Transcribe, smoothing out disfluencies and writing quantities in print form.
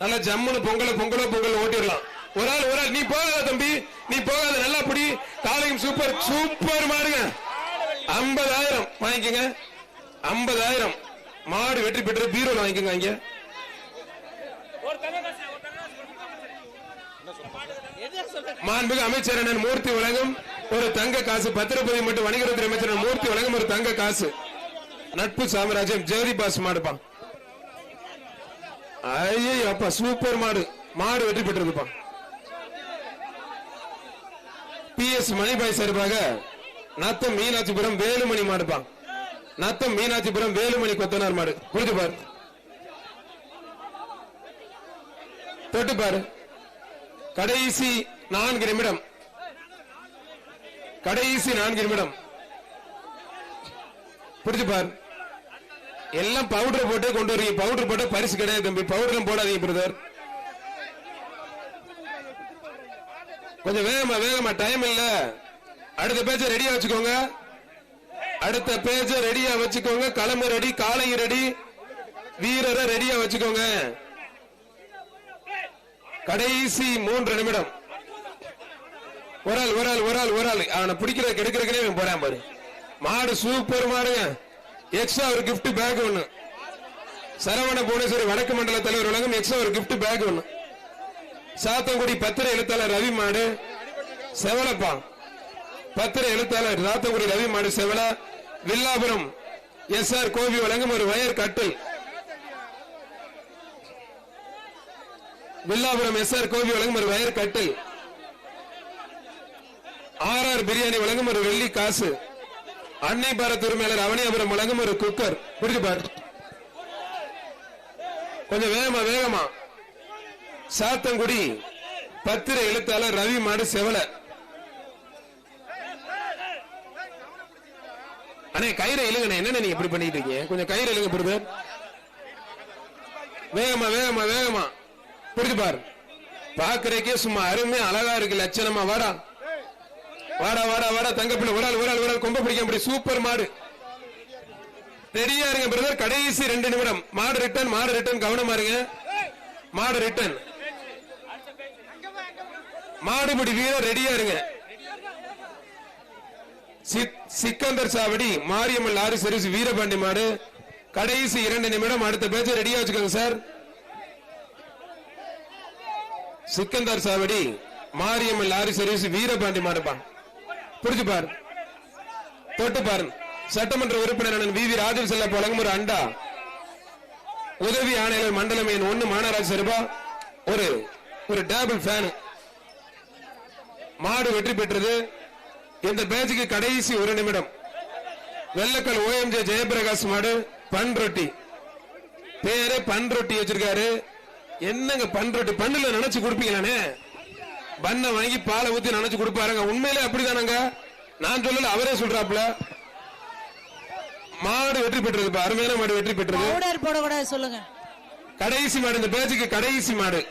நல்லா ஜம்முன்னு பொங்கல் ஓட்டிடலாம். ஒரு ஆள் நீ போகாத தம்பி, நீ போகாத, நல்லா பிடி. காலையும் சூப்பர் மாடுங்க. 50,000 வாங்கிக்கங்க. 50,000 மாடு வெற்றி பெற்று பீரோல வாங்கிக்கோங்க. இங்க மாண்புமிகு அமைச்சர் அண்ணன் மூர்த்தி வழங்கும் ஒரு தங்க காசு. பத்திரப்பதிவு மற்றும் வணிகத்துறை அமைச்சர் மூர்த்தி வழங்கும் ஒரு தங்க காசு. நட்பு சாம்ராஜ்யம் ஜெகதி பாஸ் மாடுப்பா. ஐயே அப்பா சூப்பர் மாடு வெற்றி பெற்றிருப்பா. PS மணிபாய் சார்பாக நத்தம் மீனாட்சிபுரம் வேலுமணி மாடுப்பா. நத்தம் மீனாட்சிபுரம் வேலுமணி கொத்தனார் மாடு. புரிஞ்சு பாரு, தொட்டு பாரு. கடைசி 4 நிமிடம். புரிஞ்சு பாரு. எல்லாம் பவுடர் போட்டு கொண்டு வரீங்க. பவுடர் போட்டு பரிசு கிடையாது தம்பி. பவுடர் போடாதீங்க பிரதர். கொஞ்சம் வேகமா டைம் இல்ல. அடுத்த பேஜ ரெடியா வச்சுக்கோங்க. களம ரெடி, காளையும் ரெடி, வீரரை ரெடியா வச்சுக்கோங்க. கடைசி 3 நிமிடம். ஒரு ஆள் அவனை பிடிக்கிற கெடுக்கிறதுனே போறான் பாரு. மாடு சூப்பர் மாடுங்க. எக்ஸ்ட்ரா ஒரு கிஃப்ட் பேக் ஒண்ணு. சரவண புவனேஸ்வரி வடக்கு மண்டல தலைவர் வழங்கும் எக்ஸ்ட்ரா ஒரு கிஃப்ட் பேக் ஒண்ணு. சாத்தங்குடி பத்திர எழுத்தாளர் ரவி மாடு செவலப்பா. பத்திர எழுத்தாளர் சாத்தங்குடி ரவி மாடு செவல. வில்லாபுரம் SR கோவி வழங்கும் ஒரு வயர் கட்டில். வில்லாபுரம் SR கோவி வழங்கும் ஒரு வயர் கட்டில். RR பிரியாணி வழங்கும் ஒரு வெள்ளி காசு. அன்னை பாரத் உரிமையாளர் அவனியாபுரம் வழங்கும் ஒரு குக்கர். புரிஞ்சு பாரு. கொஞ்சம் வேகமா. சாத்தங்குடி பத்திர எழுத்தாளர் ரவி மாடு செவல. அண்ணே கயிறை இழுங்க. என்ன நீங்க இப்படி பண்ணிட்டு இருக்கீங்க? கொஞ்சம் கயிறை இழுங்க பிரதர். வேகமா. புரிஞ்சு பாரு. பாக்குறதுக்கே சும்மா அருமையா அழகா இருக்கு. லட்சணமா வாடா தங்கப்பிள்ளை. ஒரு ஆள் கொம்ப பிடிக்க முடியும். சூப்பர் மாடு. ரெடியா இருங்க பிரதர். கடைசி 2 நிமிடம். மாடு ரிட்டர்ன். கவனமா இருங்க. மாடு ரிட்டர்ன். மாடுபிடி வீரர் ரெடியா இருங்க. சிக்கந்தர் சாவடி மாரியம்மன் லாரி சர்வீஸ் வீரபாண்டி மாடு. கடைசி 2 நிமிடம். அடுத்த பேஜ் ரெடியா வச்சுக்கோங்க சார். சிக்கந்தர் சாவடி மாரியம்மன் லாரி சர்வீஸ் வீரபாண்டி மாடுப்பா. புரிஞ்சு பாரு, தொட்டு பாரு. சட்டமன்ற உறுப்பினர் VV ராஜன் செல்ல வழங்கும் ஒரு அண்டா. உதவி ஆணையர் மண்டலம் எண் 1 மாநகராட்சி சார்பா ஒரு டேபிள் ஃபேன். மாடு வெற்றி பெற்றது. இந்த பேட்சுக்கு கடைசி 1 நிமிடம். வெள்ளக்கல் OMJ ஜெயபிரகாஷ் மாடு. பன்ரொட்டி பேரு பன்ரொட்டி வச்சிருக்காரு. என்னங்க பன்ரொட்டி? பண்ணுல நினைச்சு கொடுப்பீங்களானே? பண்ண வாங்கி பாலை ஊத்தி நினைச்சு கொடுப்பாருங்க. உண்மையிலே அப்படிதானங்க, நான் சொல்லல, அவரே சொல்றாப்ல. மாடு வெற்றி பெற்றது. அருமையான மாடு வெற்றி பெற்றது. சொல்லுங்க. கடைசி மாடு இந்த பேட்சுக்கு கடைசி மாடு.